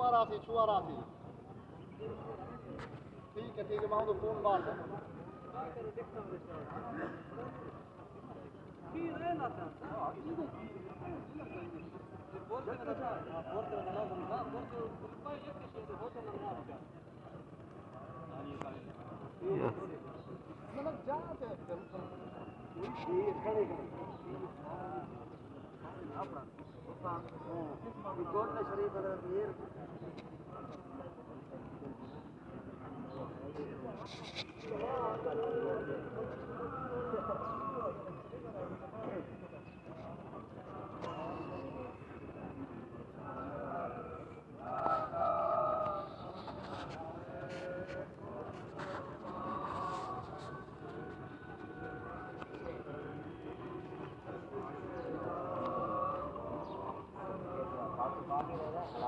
छुआ राशि ठीक है मैं तो फोन बात है मतलब जाते शरीफ